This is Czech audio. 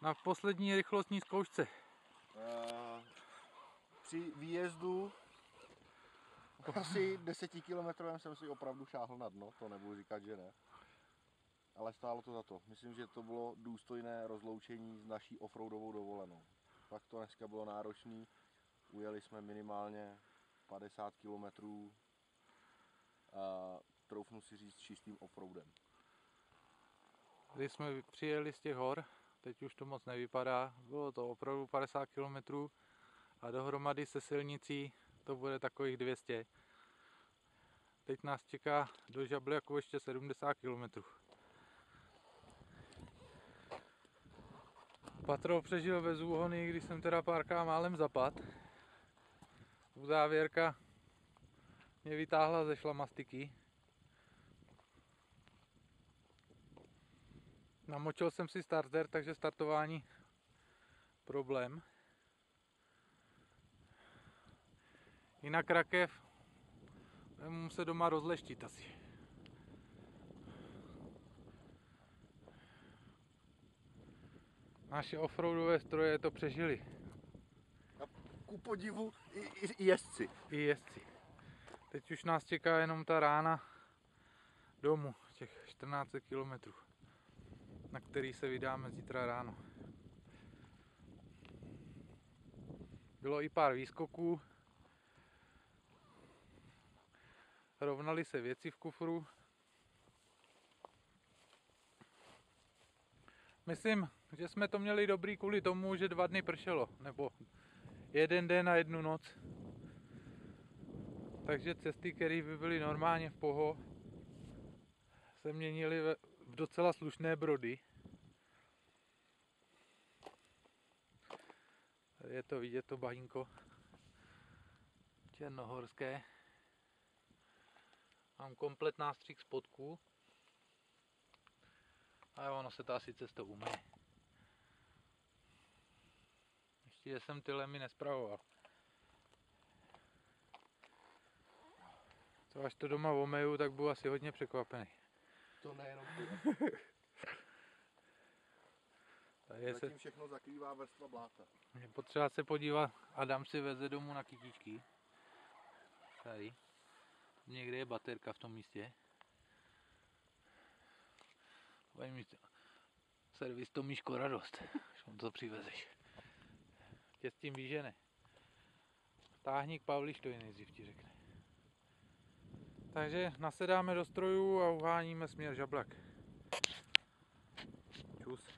Na poslední rychlostní zkoušce. Při výjezdu asi 10 km jsem si opravdu šáhl na dno, to nebudu říkat, že ne. Ale stálo to za to. Myslím, že to bylo důstojné rozloučení s naší offroadovou dovolenou. Pak to dneska bylo náročný. Ujeli jsme minimálně 50 km a troufnu si říct čistým offroadem. Když jsme přijeli z těch hor, teď už to moc nevypadá, bylo to opravdu 50 km a dohromady se silnicí to bude takových 200. Teď nás čeká do Žabljaku ještě 70 km. Patrol přežil bez úhony, když jsem teda párkrát málem zapad. Uzávěrka mě vytáhla ze šlamastiky. Namočil jsem si starter, takže startování problém. Jinak rakev budu muset doma rozleštit asi. Naše offroadové stroje to přežili. A ku podivu i jezdci. I jezdci. Teď už nás čeká jenom ta rána domů, těch 14 km, na který se vydáme zítra ráno. Bylo i pár výskoků. Rovnaly se věci v kufru. Myslím, že jsme to měli dobrý kvůli tomu, že 2 dny pršelo, nebo 1 den a 1 noc. Takže cesty, které by byly normálně v poho, se měnily v docela slušné brody. Tady je to vidět, to bahínko černohorské. Mám komplet nástřih spodku. A ono se to asi cestou umyje. Ještě jsem ty lemy nespravoval. To až to doma omeju, tak budu asi hodně překvapený. To nejenom ty. Zatím všechno zakrývá vrstva bláta. Je potřeba se podívat, Adam si veze domů na kytičky. Tady. Někde je baterka v tom místě. Servis to Míško radost, když on to přivezeš. Tě s tím vyžene. Táhni k Pavlištovi nejdřív ti řekne. Takže nasedáme do strojů a uháníme směr Žablak. Čus.